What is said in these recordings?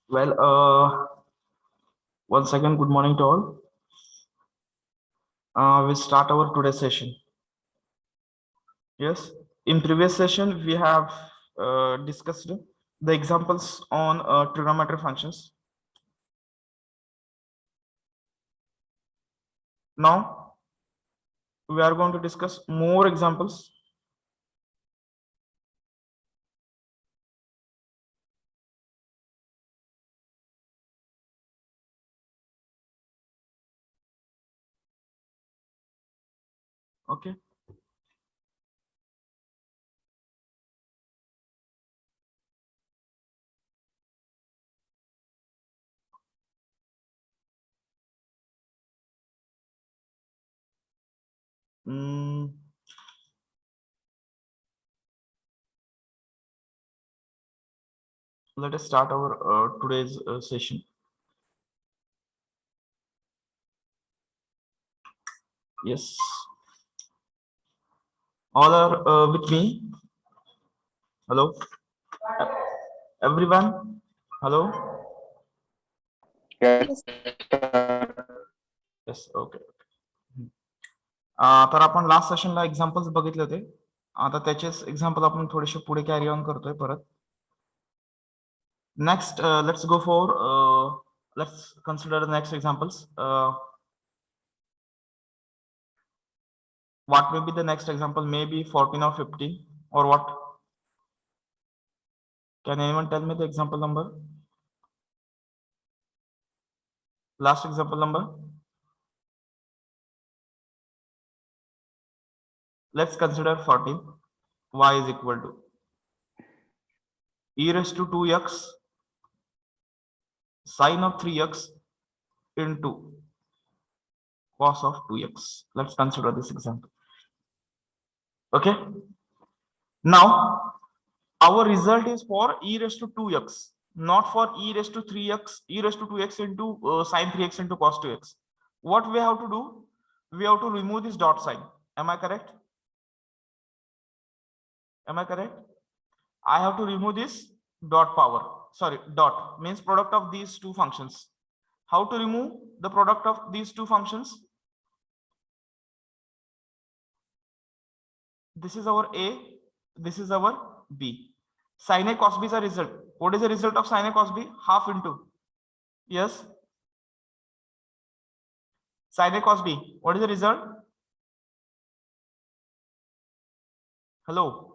Well, once again, good morning to all. We start our today's session. Yes, in previous session we have discussed the examples on trigonometric functions. Now we are going to discuss more examples. Okay. Mm, let us start our today's session. Yes, all are with me. Hello, everyone. Hello. Yes. Yes. Okay. तर आपण last सेशनला examples बघितले होते. आता त्याचेच example आपण थोडेसे पुढे carry on करतोय परत. Next let's go for let's consider the next examples. What may be the next example? Maybe 14 or 15 or what? Can anyone tell me the example number? Last example number. Let's consider 14. Y is equal to e raised to 2x sine of 3x into cos of 2x. Let's consider this example. Okay. Now our result is for e raised to 2x, not for e raised to 3x, e raised to 2x into sine 3x into cos 2x. What we have to do? We have to remove this dot sign. Am I correct? Am I correct? I have to remove this dot power. Sorry, dot means product of these two functions. How to remove the product of these two functions? This is our A, this is our B. Sin A cos B is a result. What is the result of sin A cos B? Half into. Yes. Sin A cos B. What is the result? Hello.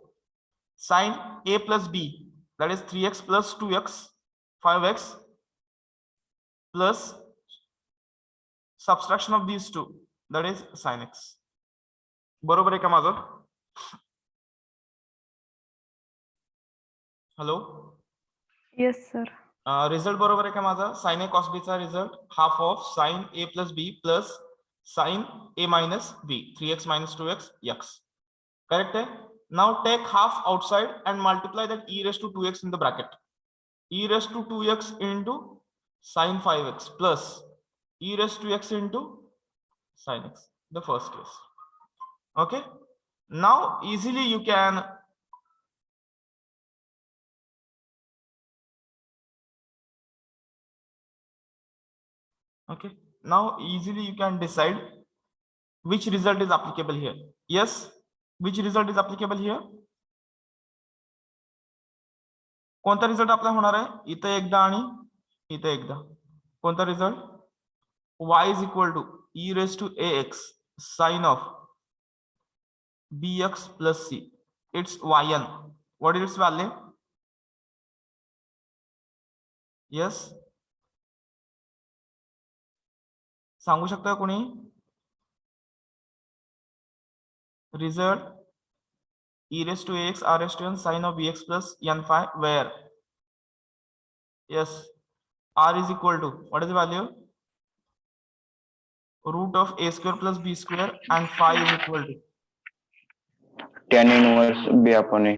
Sin A plus B. That is 3x plus 2x, 5x plus subtraction of these two. That is sin x. बरोबर आहे का माझं? Hello. Yes sir. Result बरोबर आहे का माझा? Sine A cos B चा result half of sine A plus B plus sine A minus B 3x minus 2x x. Correct है? Now take half outside and multiply that e raised to 2x in the bracket. E raised to 2x into sin 5x plus e raised to x into sin x. The first case. Okay. Now easily you can okay. Now easily you can decide which result is applicable here. Yes. Which result is applicable here? कोणता result आपला होणार आहे? इथे एकदा आणि इथे एकदा. कोणता result? y is equal to e raised to ax sin of bx plus c. It's yn. What is its value? Yes. सांगू शकता कोणी? Result e raised to ax r raised to n sin of bx plus n phi where? Yes. R is equal to what is the value? Root of a square plus b square and phi is equal to tan inverse b upon a.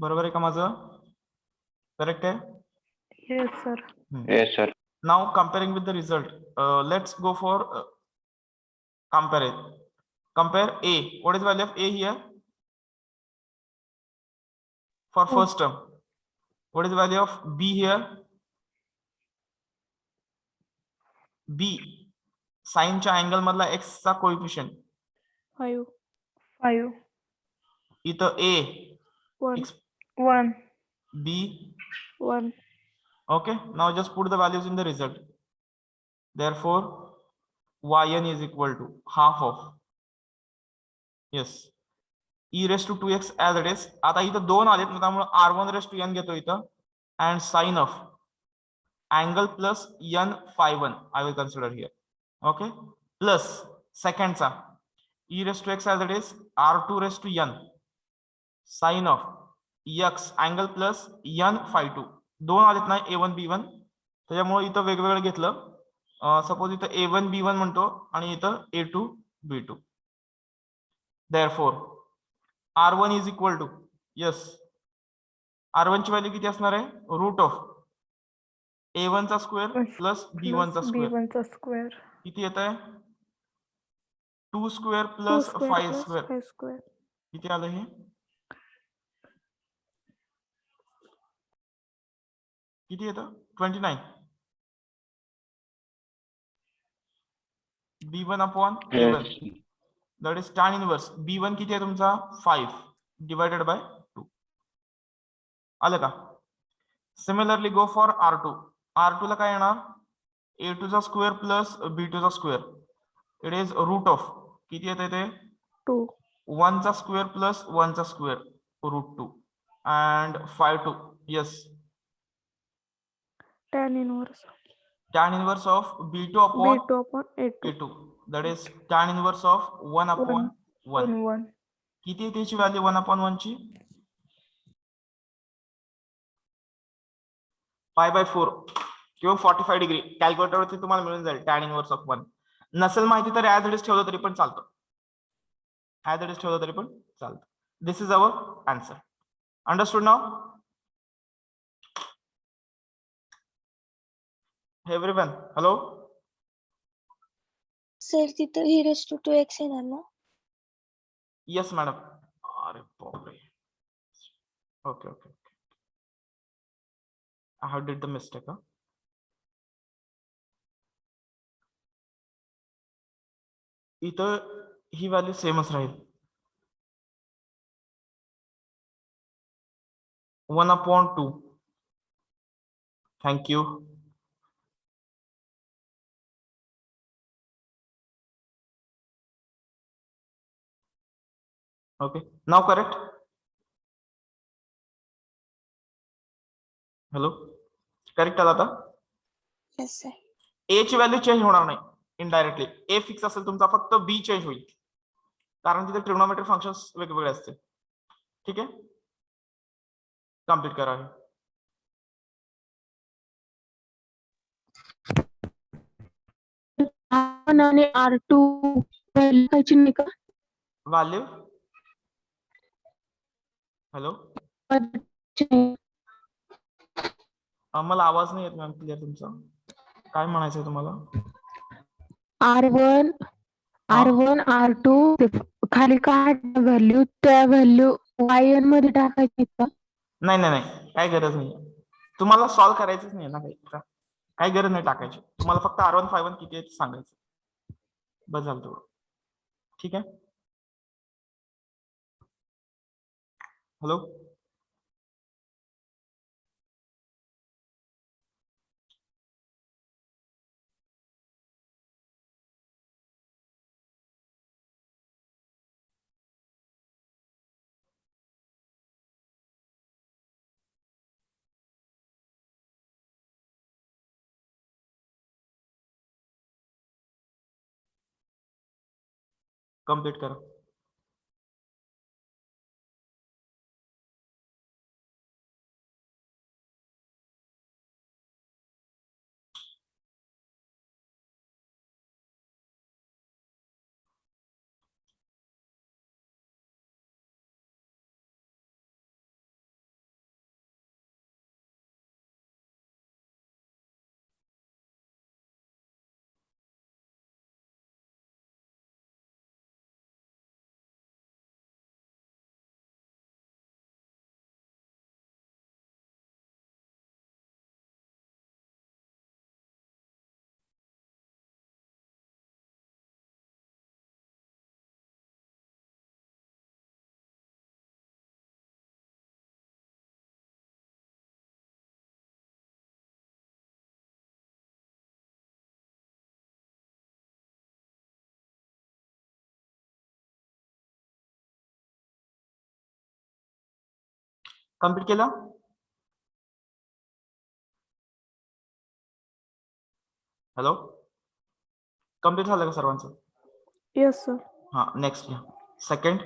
बरोबर आहे का माझं? Correct आहे? Yes sir. Yes, sir. Now comparing with the result, let's go for compare it. Compare a. What is the value of a here? For first term. What is the value of b here? B साईनच्या angle मधला x चा coefficient, 5. 5. इथं a 1. X 1. B. 1. Okay, now just put the values in the result. Therefore, yn is equal to half of, yes, e raised to 2x as it is. आता इथं 2 आलेत ना, त्यामुळे r1 raised to n घेतो इथं, and sin of angle plus n phi 1 I will consider here. Okay, plus second चा e raised to x as it is, r2 raised to n sin of x angle plus n phi 2. 2 आलेत ना a1 b1, त्याच्यामुळे इथं वेगवेगळं घेतलं. Suppose इथं a1 b1 म्हणतो आणि इथं a2 b2. Therefore r1 is equal to, yes, r1 ची व्हॅल्यू किती असणार आहे, रूट ऑफ a1 चा स्क्वेअर प्लस b1 चा स्क्वेअर, B1 चा स्क्वेअर. किती येत आहे, 2 square 2 plus square 5 plus square, 5 square. किती आलं हे, किती येतं, 29. b1 upon a1 that is tan inverse b1 किती आहे तुमचा 5 डिवायडेड बाय 2. आलं का. Similarly go for r2. r2 ला काय येणार, a2 चा स्क्वेअर प्लस b2 चा square, it is root of किती येते ते 2. 1 चा स्क्वेअर प्लस 1 चा square root 2 and 5 2, yes, Tan inverse tan inverse of b2 upon B2 upon A2. a2 that is tan inverse of 1 upon 1. 1. किती आहे त्याची value 1 upon 1 ची, पाय बाय 4 किंवा 45 डिग्री. कॅल्क्युलेटर वरती तुम्हाला मिळून जाईल tan इनवर्स ऑफ 1. नसेल माहिती तर ऍज इट इज ठेवलं तरी पण चालतं, ऍज इट इज ठेवलं तरी पण चालतं. This is our answer. Understood now everyone. Hello, sir तिथं ही रेस टू 2x येणार ना. Yes madam. अरे बापरे, okay okay okay, I have did the mistake. इथं ही व्हॅल्यू सेमच राहील, 1 upon 2. Thank you. Okay, now correct. Hello, correct आला आता. Yes sir. ए ची व्हॅल्यू चेंज होणार नाही, इनडायरेक्टली ए फिक्स असेल तुमचा, फक्त बी चेंज होईल कारण तिथे ट्रिग्नोमेट्री फंक्शन्स वेगवेगळे असते. ठीक आहे, कम्प्लीट करा हे. आणि R2 लिहायची नाही का? व्हॅल्यू, हॅलो, मला आवाज नाही येत मॅम क्लिअर तुमचा, काय म्हणायचंय तुम्हाला. R1 हा? R1 R2 ते खाली काय व्हॅल्यू, त्या व्हॅल्यू yn मध्ये टाकायची का? नाही नाही नाही, काही गरज नाही, तुम्हाला सॉल्व्ह करायचंच नाही ना, काही गरज नाही टाकायची. तुम्हाला फक्त R1 5 1 किती आहे ते सांगायचं, बस झालं तेवढं. ठीक आहे. हॅलो, कम्प्लीट करा. कम्प्लीट केलं? हॅलो, कम्प्लीट झालं का सर्वांचं? Yes, sir. हा, नेक्स्ट घ्या. Second,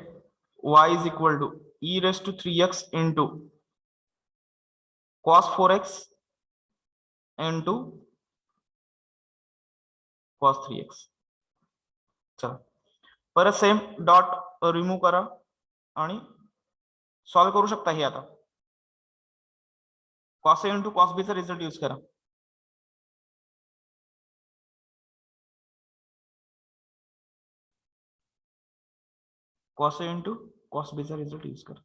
y is equal to e raise to 3x into cos 4x into cos 3x. चला परत सेम डॉट रिमूव्ह करा आणि सॉल्व करू शकता. हे आता cos a इंटू cos b चा रिझल्ट यूज करा. cos a इंटू cos b चा रिझल्ट यूज करा.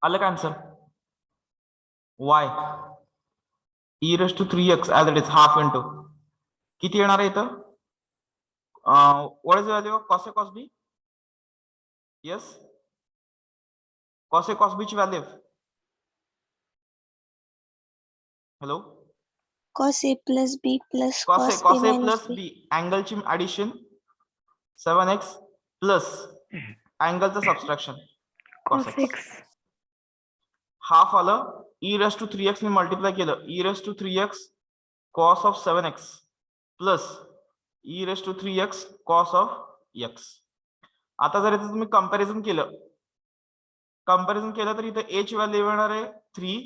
आलं का answer? y e raise to 3x as it is half into किती येणार आहे इथं? What is value of cos a cos b? Yes, cos a cos b ची value. Hello, cos a plus b plus cos a cos a minus plus b. b अँगलची addition 7x plus अँगलचं subtraction cos Cos x. X. Half आलं, e raise to 3x ने multiply केलं, e raise to 3x cos of 7x plus e raise to 3x cos of x. आता जर इथे तुम्ही comparison केलं तर इथे a ची व्हॅल्यू येणार आहे 3,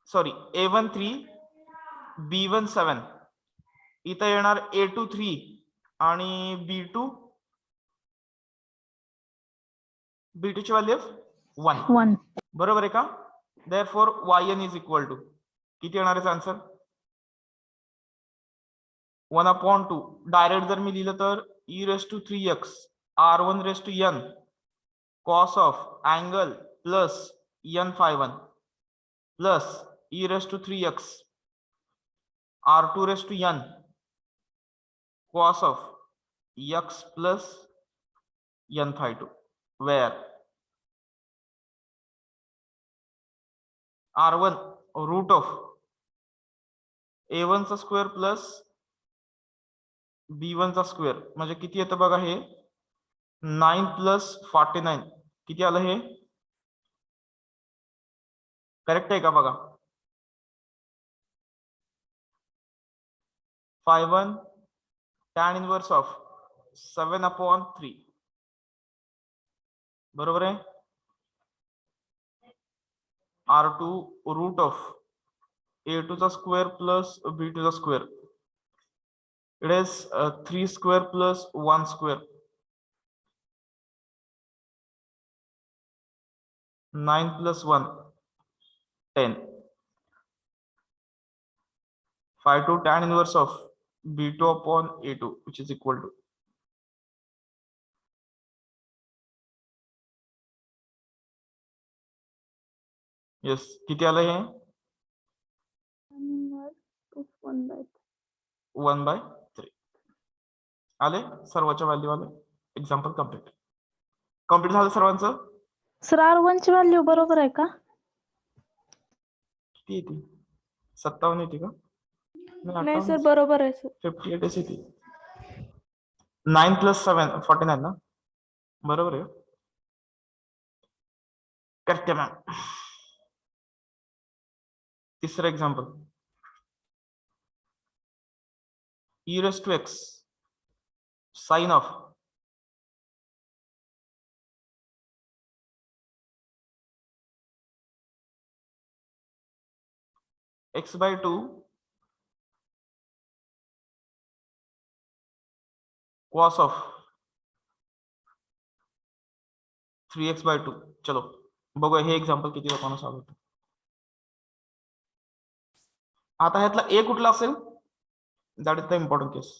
सॉरी a1 3 b1 7. इथं येणार a2 3 आणि b2 ची व्हॅल्यू 1. 1. बरोबर आहे का? Therefore yn is equal to किती येणार आहे आन्सर? 1/2. डायरेक्ट जर मी लिहिलं तर e raise to 3x r1 raise to n cos of angle plus n phi1 plus e raise to 3x r2 raise to n cos of x plus n phi2, where r1 root of a1 चा square plus b1 चा square म्हणजे किती येतं बघा हे 9 plus 49. किती आलं हे? Correct आहे का बघा? 5/1 tan इनवर्स ऑफ 7/3. बरोबर आहे? r2 रूट ऑफ a2 चा स्क्वेअर प्लस b2 चा square. It is 3 square plus 1 square. 9 plus 1 10. 5/2 tan inverse of b2 upon a2 which is equal to yes किती आलं हे? 1/3. 1/3. आले सर्वांच्या व्हॅल्यू आले. एक्झाम्पल कम्प्लीट झालं सर्वांचं. सर R1 ची व्हॅल्यू बरोबर आहे का? किती येते? 57 येते का? नाही सर बरोबर आहे सर. 58 येते. 9 + 7 49 ना, बरोबर आहे. करते मॅम. तिसरं example, e⁻x sine of x/2 cos of 3x/2. चलो बघूया हे एक्झाम्पल किती लोकांना सॉल्व्ह होतं. आता ह्यातला ए कुठला असेल? That is the important case.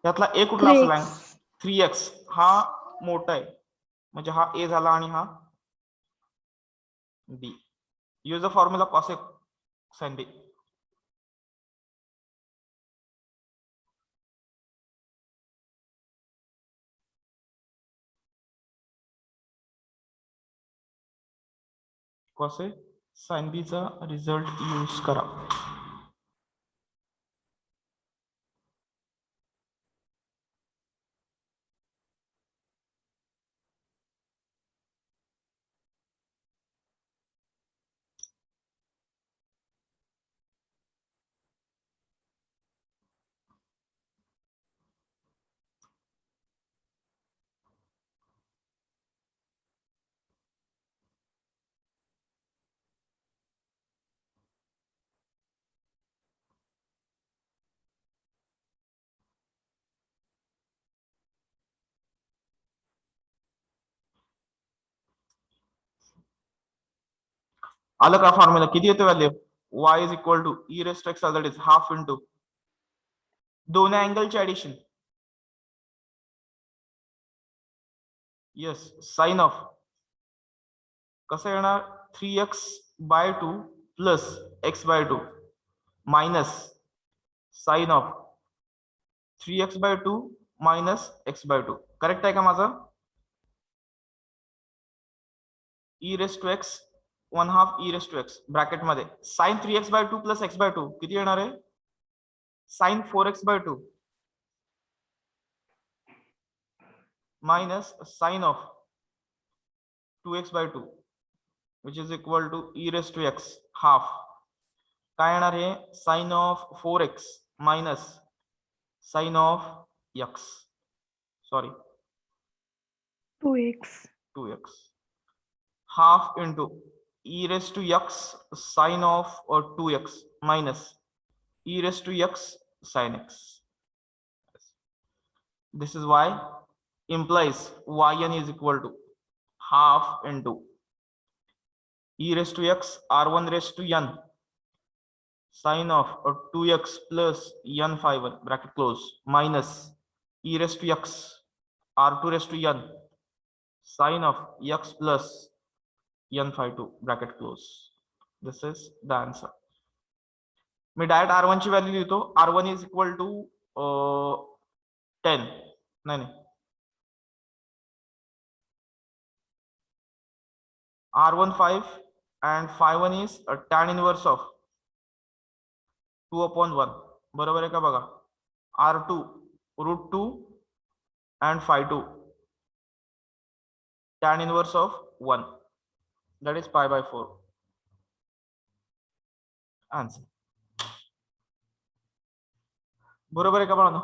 ह्यातला ए कुठला असेल? 3x हा मोठा आहे, म्हणजे हा ए झाला आणि हा B. Use the formula cos A sin B. cos A sin B चा रिझल्ट यूज करा. आलं का फॉर्म्युला? किती येते value? y is equal to e⁻x that is half into दोन्ही अँगलचे ऍडिशन. येस, साइन ऑफ कसं येणार? 3x/2 plus x/2 minus sine of 3x/2 minus x/2. Correct आहे का माझं? e⁻x 1/2 e⁻x ब्रॅकेट मध्ये साइन 3x/2 प्लस x/2 किती येणार आहे? Sine 4x/2 minus sine of 2x/2 which is equal to e⁻x half. काय येणार आहे? Sine of 4x minus sine of x, sorry 2x half into e⁻x sine of 2x minus e⁻x sin x. This is why implies yn is equal to half into e⁻x r1 raised to n sin of 2x plus n phi 1 bracket close minus e⁻x r2 raised to n sin of x plus n phi 2 bracket close. This is the answer. Me direct r1 ची value लिहितो. r1 is equal to 10 नाही r1 5 and phi 1 is tan inverse of 2/1. बरोबर आहे का बघा? r2 √2 and phi 2 tan inverse of 1, that is pi/4. Answer बरोबर आहे का बाळांनो?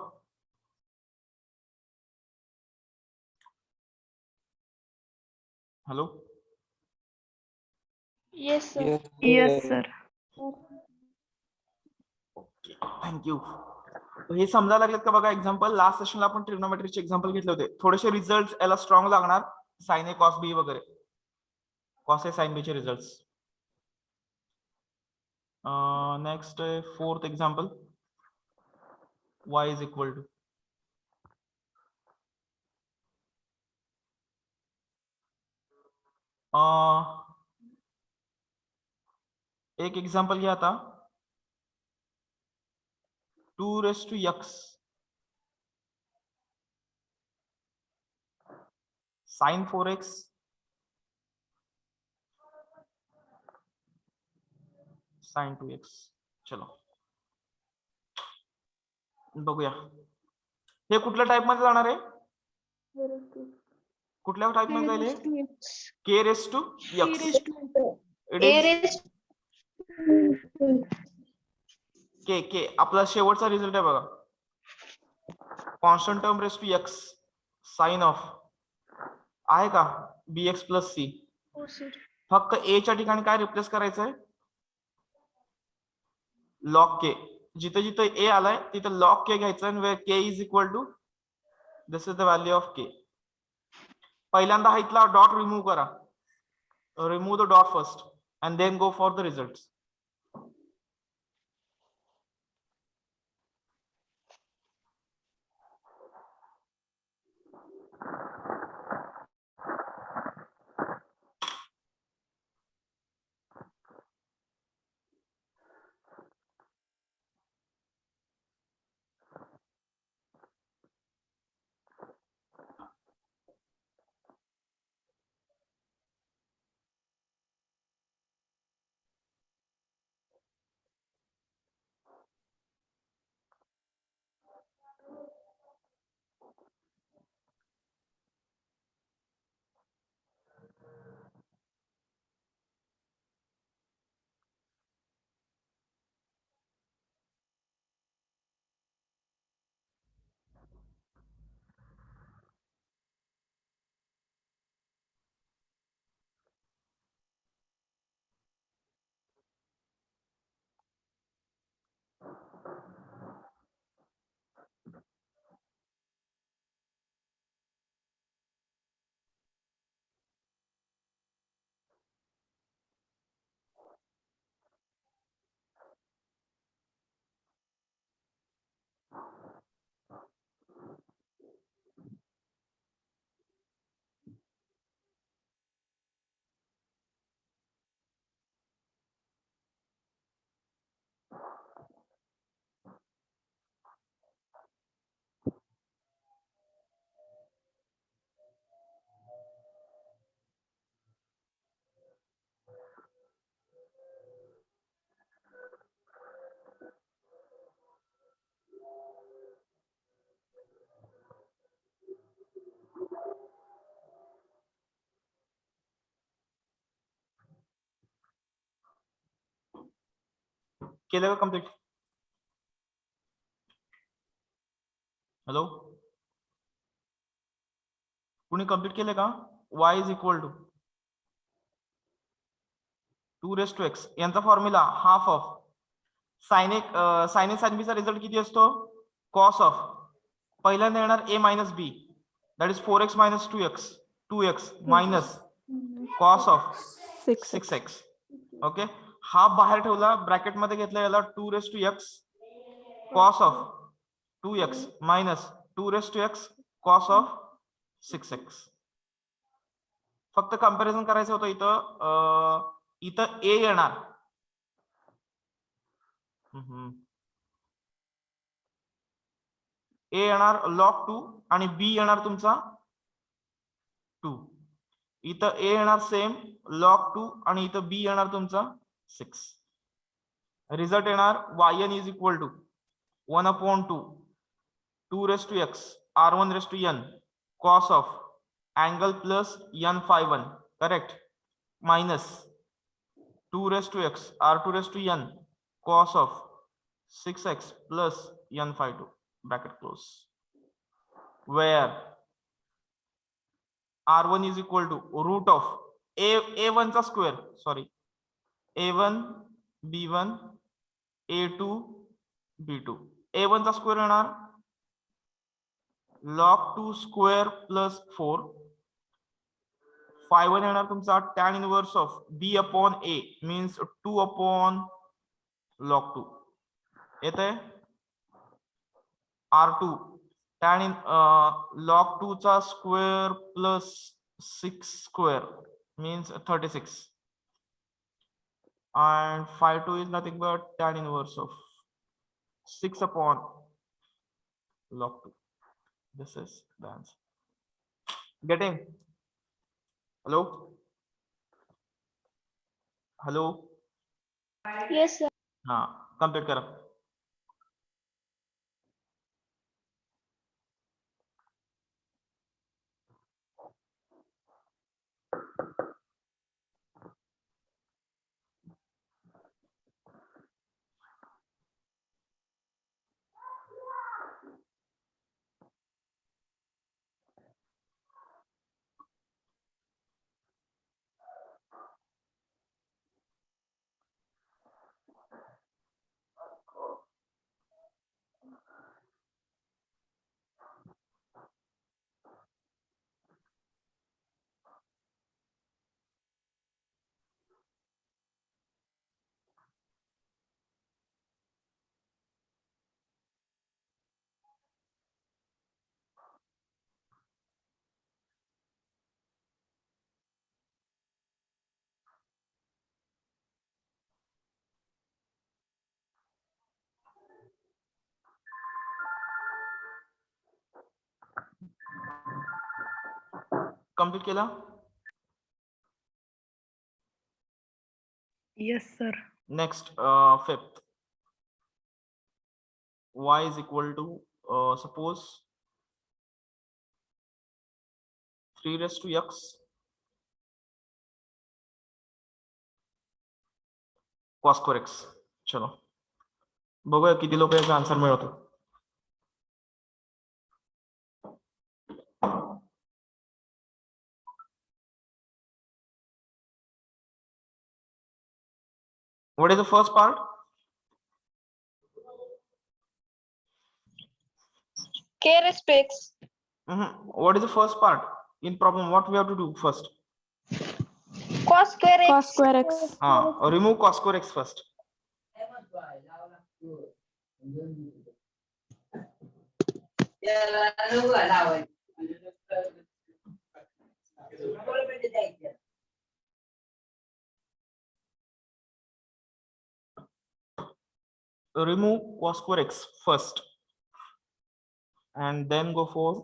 Hello, Yes, sir. Yes sir. Okay, thank you. हे समजायला लागलेत का बघा? एक्झाम्पल लास्ट सेशनला आपण ट्रिग्नोमेट्रीचे एक्झाम्पल घेतले होते. थोडेसे रिझल्ट याला स्ट्रॉंग लागणार. साइन ए कॉस बी वगैरे, कॉस ए साइन बी चे result. Next 4th example, y is equal to एक एक्झाम्पल घ्या आता. 2 raised to x साइन 4x साइन 2x. चलो बघूया हे कुठल्या टाइप मध्ये जाणार आहे, कुठल्या टाइप मध्ये जाईल K raise to x. It is K K आपला शेवटचा रिझल्ट आहे बघा, constant term raise to x sine of आहे का bx प्लस सी. फक्त ए च्या ठिकाणी काय रिप्लेस करायचंय, लॉग के. जिथे जिथे ए आलाय तिथे लॉग के घ्यायचं आणि where k is equal to this is the value of k. पहिल्यांदा हा इथला डॉट रिमूव्ह करा, remove the dot first and then go for the result. केलं का कम्प्लीट? हॅलो, कुणी कम्प्लीट केले का? y is equal to 2 raise to x यांचा formula half of sine a sine b चा रिझल्ट किती असतो, कॉस ऑफ पहिल्यांदा येणार a minus b that is 4x minus 2x minus cos of 6x. Okay, हा बाहेर ठेवला, ब्रॅकेट मध्ये घेतला, याला 2 raise to x cos of 2x minus 2 raise to x cos of 6x. फक्त कंपॅरिझन करायचं होतं इथं. इथं ए येणार, ए येणार लॉग 2 आणि बी येणार तुमचा 2. इथं ए येणार सेम लॉग 2 आणि इथं बी येणार तुमचा 6. रिझल्ट येणार yn is equal to 1/2 2 raise to x r1 raise to n cos of angle plus n∅1 correct minus 2 raise to x r2 raise to n cos of 6x plus n∅2 bracket close, where r1 is equal to root of a1 चा square, sorry a1 b1 a2 b2. a1 चा square येणार log 2 square plus 4 ∅1 येणार तुमचा tan inverse of b upon a means 2 upon log 2 येते r2 tan in log 2 चा square plus 6 square means 36 and ∅2 is nothing but tan inverse of 6 upon log 2. This is the answer. Getting? Hello hello Yes, sir. हा complete करा. Complete केला. Yes sir. Next, fifth. Y is equal to, suppose 3 raised to x cos square x. चलो बघूया किती लोक याचा answer मिळवतो. What is the first part? K raised to X. What is the first part in problem? What we have to do first? Cos square Cos X. square x. Remove cos square x first. Remove cos square x first and then go for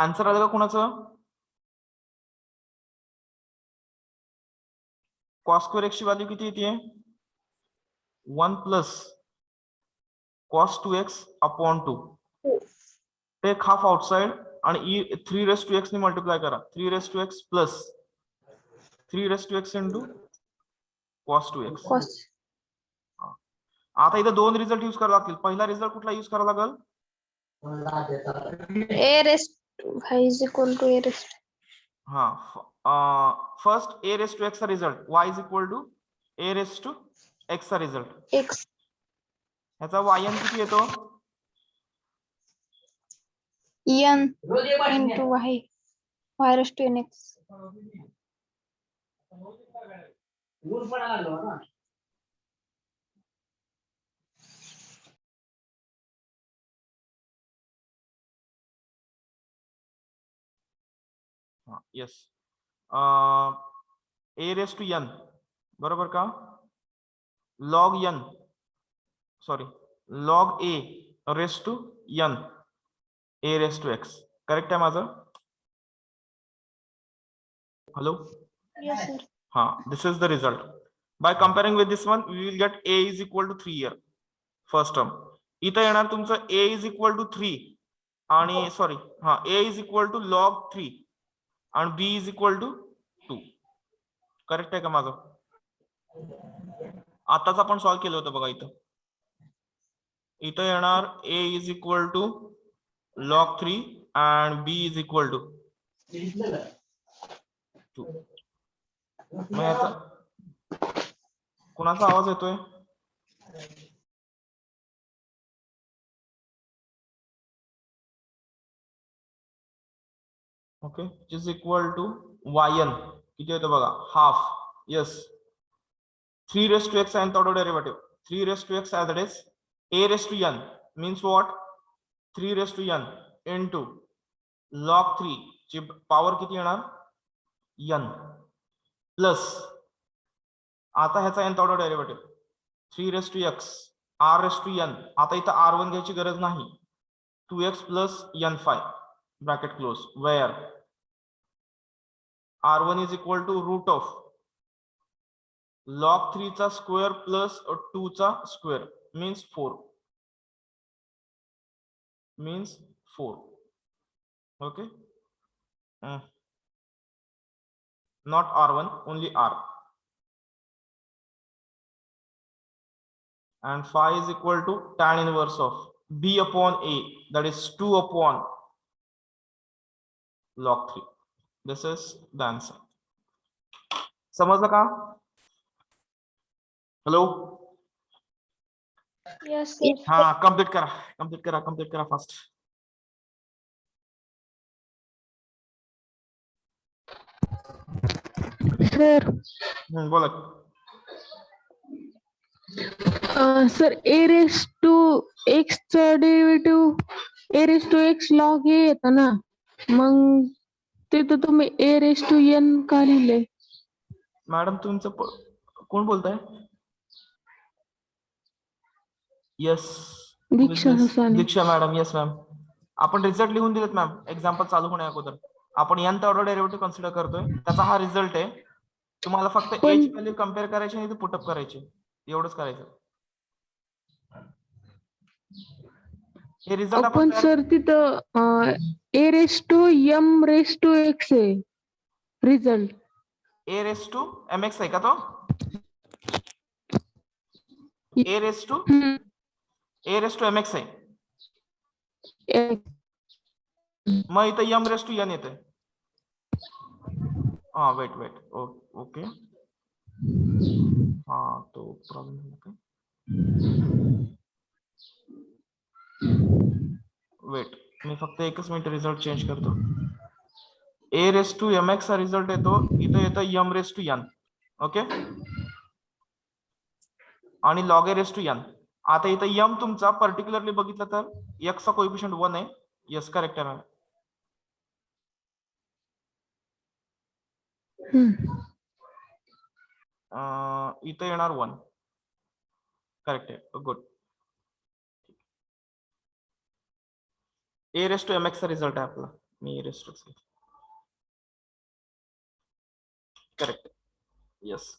answer आलं का कोणाचं? cos square x ची value किती येते? 1 plus cos 2x upon 2. Take half outside आणि 3 raised to x ने multiply करा. 3 raised to x plus 3 raised to x into cos 2x. Cos. आता इथे दोन रिझल्ट यूज करावे लागतील. पहिला रिझल्ट कुठला यूज करावा लागेल? A raised to Y is equal to A raised. First a raised to x चा result y is equal to a raised to x चा रिझल्ट. X. ह्याचा yn किती येतो? N into Y. Y raised to NX. येस. a raised to n बरोबर का? log n सॉरी log A raise to N A raise to x. Correct आहे माझं? हॅलो. Yes, sir. हा, this is the result. By comparing with this one, we will get a is equal to 3 here. First term. इथं येणार तुमचं a is equal to 3 आणि sorry हा a is equal to log 3 आणि b is equal to 2. Correct आहे का माझं? आताच आपण सॉल्व्ह केलं होतं बघा. इथं येणार a is equal to log 3 and b is equal to 2. मग याचा कोणाचा आवाज येतोय? Okay, is equal to yn किती होतं बघा, half. Yes, 3 raised to x nth order derivative. 3 raised to x as it is a raised to n means what? 3 raised to n into log 3 ची power किती येणार? n plus आता ह्याचा nth order derivative 3 raised to x r raised to n. आता इथं r1 घ्यायची गरज नाही. 2x plus n5 bracket close where r1 is equal to root of log 3 चा स्क्वेअर प्लस 2 चा square means 4. means 4. Okay. Not r1, only r. And phi is equal to tan inverse of b upon a, that is 2 upon log 3. This is the answer. समजलं का? Hello. Yes, sir. हा, complete करा fast. Sir बोला. Sir a raise to x च derivative a raise to x log a येतं ना, मग तिथं तुम्ही ए रेस टू एन का लिहिले? मॅडम तुमचं कोण बोलताय? यस, दीक्षा हसाने. दीक्षा मॅडम. यस मॅम, आपण रिझल्ट लिहून दिलेत मॅम. एक्झाम्पल चालू होण्या अगोदर आपण nth ऑर्डर डेरिव्हेटिव्ह कन्सिडर करतोय, त्याचा हा रिझल्ट आहे. तुम्हाला फक्त a ची व्हॅल्यू कम्पेअर करायची आणि पुटअप करायची, एवढंच करायचं. हे रिझल्ट पण सर तिथं a raise to m raise to x आहे result. A raise to m x आहे का तो? A raise to m x आहे. मग इथं एम रेस टू एन येते. हा, वेट ओके. हा, तो प्रॉब्लेम झाला का? वेट, मी फक्त एकच मिनिट रिझल्ट चेंज करतो. A raise to m x चा रिझल्ट येतो, इथं येतं m raise to n. Okay, आणि log A raise to n. आता इथं एम तुमचा पर्टिक्युलरली बघितलं तर एक्स चा कोएफिशियंट 1 आहे. यस, करेक्ट आहे मॅम. इथं येणार 1. करेक्ट आहे, good. A raise to m x चा रिझल्ट आहे आपला. मी a raise to correct. Yes.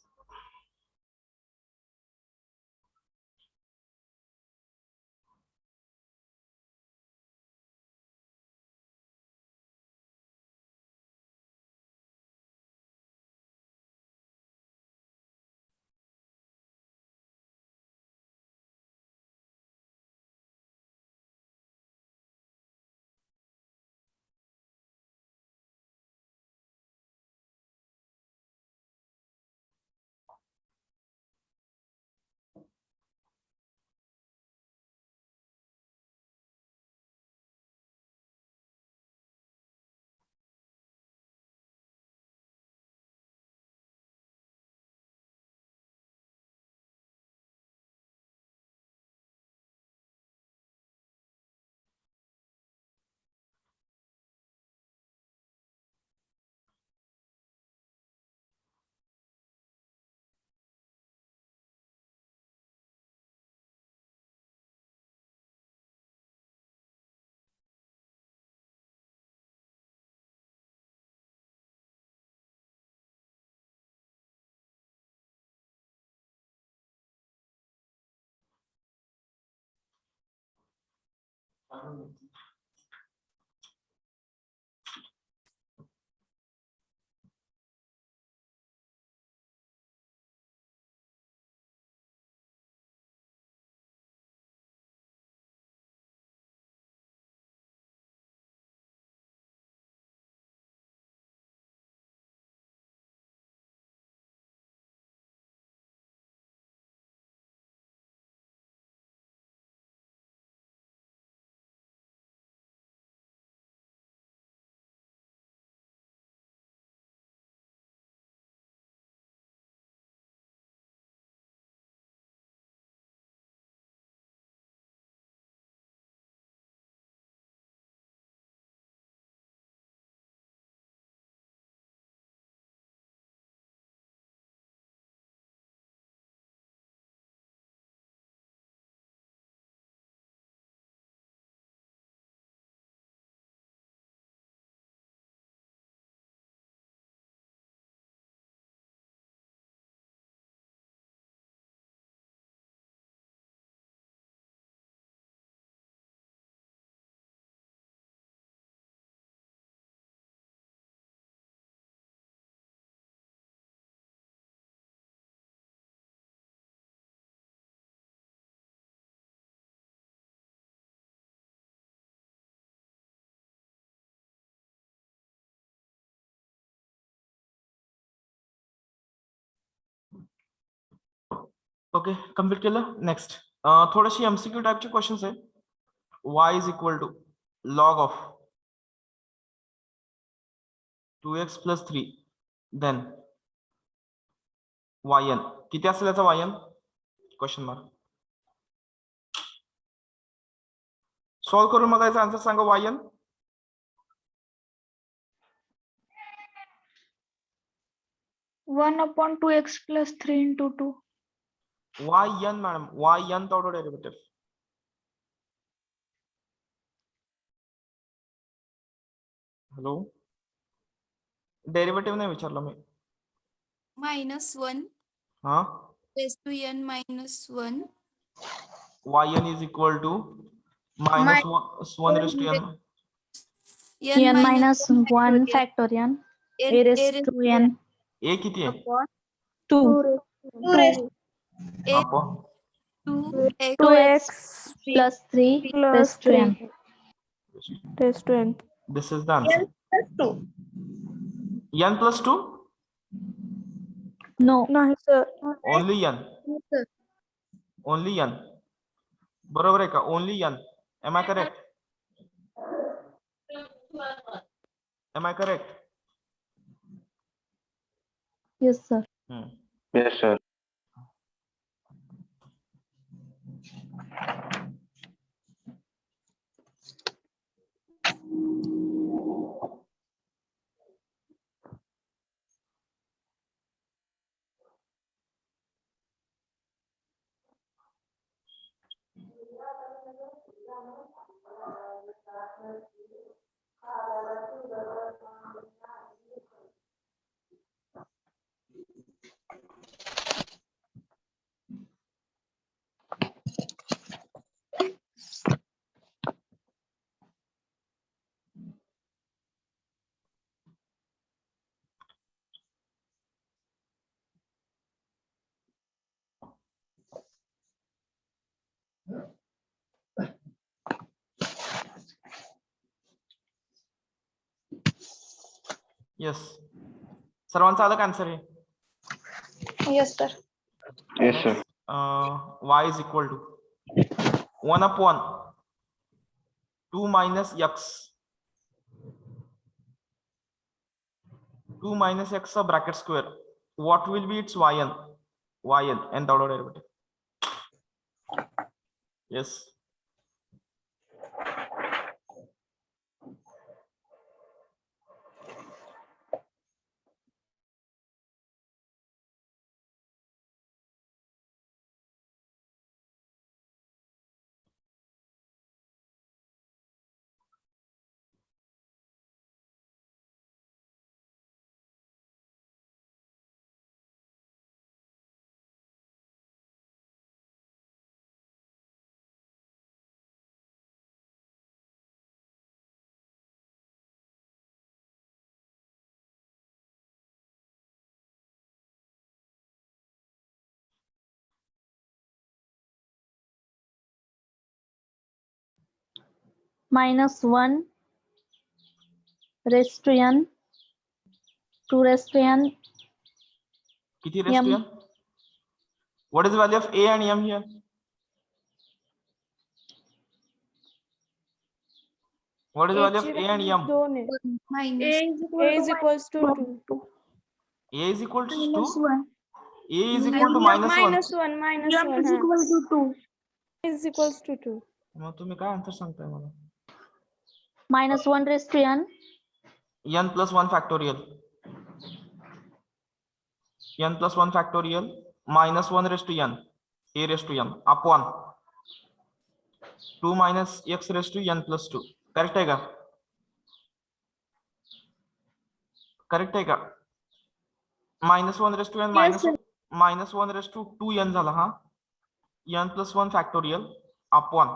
Okay complete केलं. नेक्स्ट थोडीशी एमसीक्यू टाईपचे क्वेश्चन्स आहे. y is equal to log of 2x plus 3 then yn किती असेल याचा yn क्वेश्चन मार्क. सॉल्व करून मला याचा आन्सर सांगा. yn 1/2x plus 3 into 2. yn madam yn तेवढं डेरिव्हेटिव्ह. हॅलो डेरिव्हेटिव्ह नाही विचारलं मी. -1 हा raised to n -1 yn is equal to minus 1 raised to n. n minus 1 factorial a raised to n a किती आहे 2 आपण 2x 2x plus 3 plus raised to 3 n. raised to n. this is the answer. n plus 2 No, नाही sir. only n only n बरोबर आहे का only n am I correct am I correct yes sir. Yes, sir. yes सर्वांचं आलं का answer hey Yes, sir. Yes, sir. y is equal to 1/2 minus x 2 minus x bracket square. What will be its yn and the order derivative. Yes. -1 raised to n, 2 raised to n, किती raised to m. n? What is the value of a and m here? What is the value of a and m? 2 आहे. minus A is equals to 2. A is equal to 2. -1. A is equal to -1. minus 1 minus 1 is equal to 2. is equals to 2. मग तुम्ही काय answer सांगताय मला? -1 raised to n, n plus 1 factorial. n plus 1 factorial minus 1 raised to n, a raised to n upon 2 minus x raised to n plus 2. Correct आहे का? Correct आहे का? -1 raised to n minus 1 raised to 2n झाला हा. n plus 1 factorial upon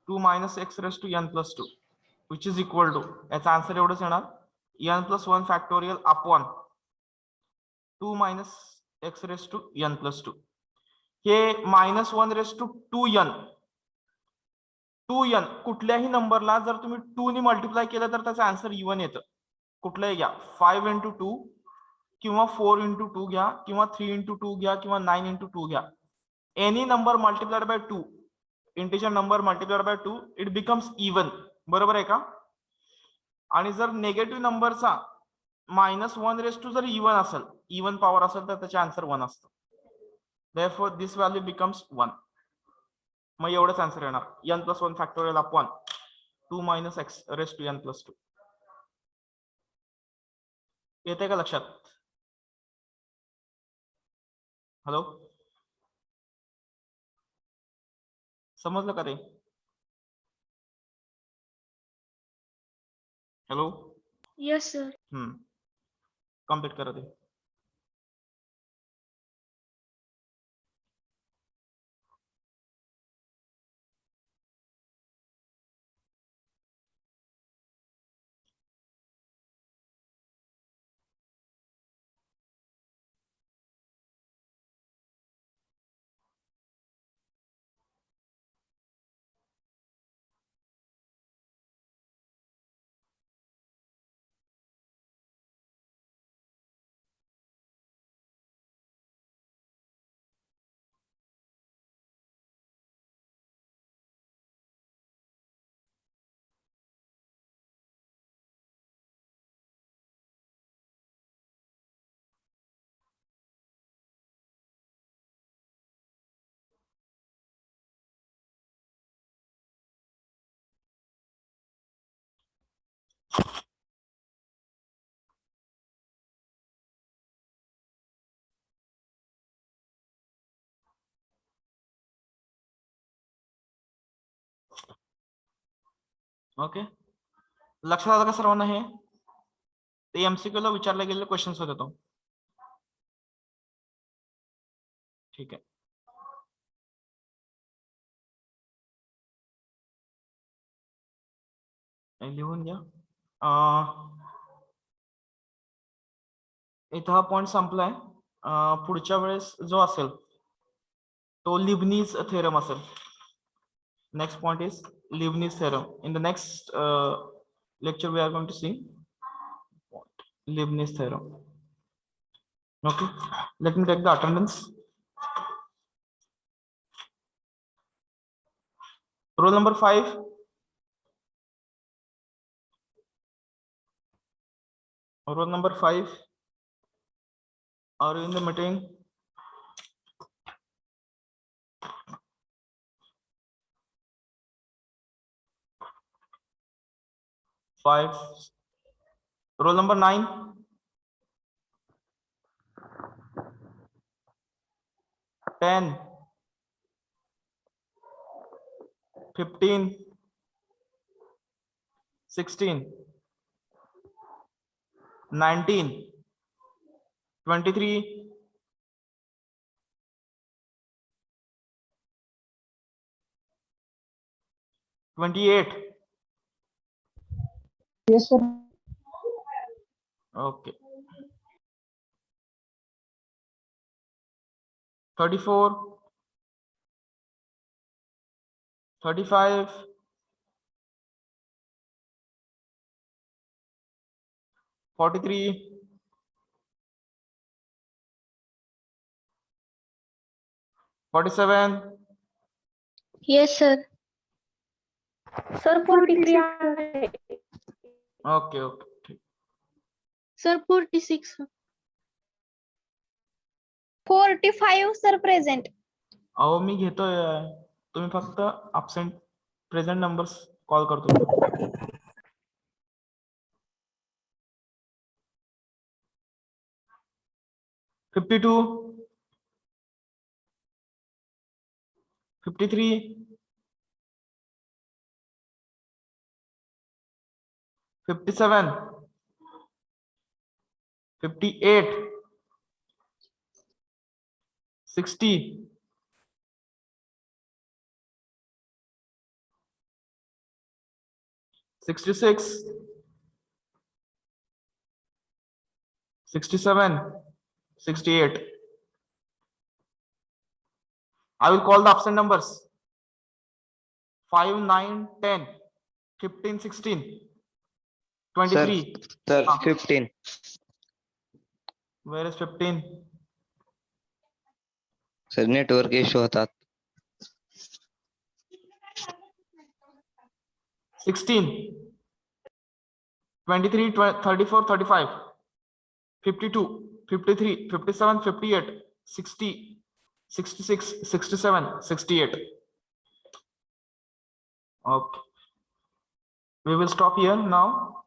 2 minus x raised to n plus 2 which is equal to, याचा answer एवढंच येणार, n plus 1 factorial upon 2 minus x raised to n plus 2. Hey -1 raised to 2n कुठल्याही नंबरला जर तुम्ही 2 ने मल्टिप्लाय केलं तर त्याचं आन्सर इवन येतं. कुठलंही घ्या, 5 into 2 किंवा 4 into 2 घ्या किंवा 3 into 2 घ्या किंवा 9 into 2 घ्या. Any number multiplied by 2, integer number multiplied by 2, it becomes even. बरोबर आहे का? आणि जर नेगेटिव्ह नंबरचा -1 raised to जर इवन असेल, इवन पॉवर असेल तर त्याचे आन्सर 1 असतं. therefore this value becomes 1. मग एवढंच आन्सर येणार, n plus 1 factorial upon 2 minus x raised to n plus 2. येते का लक्षात? हॅलो, समजलं का रे? Hello, yes sir. कम्प्लीट करा ते. ओके, लक्षात आलं का सर्वांना? हे ते एमसीक्यू ला विचारले गेलेले क्वेश्चन्स होते तो. ठीक आहे, लिहून घ्या. इथं हा पॉइंट संपलाय. पुढच्या वेळेस जो असेल तो लिबनीज थेरम असेल. Next point is Leibniz theorem. In the next lecture we are going to see Leibniz theorem. Okay, let me take the attendance. Roll number 5. Roll number 5. Are you in the meeting? Five. Roll number 9. 10. 15. 16. 19. 23. 28. Yes sir. Okay. 34. 35. 43, 47, Yes, sir. Sir, 43 okay, okay. Sir, 46. 45 sir present. अहो मी घेतोय, तुम्ही फक्त absent present numbers call करतो. $52, 53, 57, 58, 60, 66, 67, 68. I will call the absent numbers. 5, 9, 10, 15, 16, 23. Sir, Ah. 15. Where is 15? Sir, network issue होतात. 16, 23, 34, 35, 52, 53, 57, 58, 60, 66, 67, 68. Okay. We will stop here now.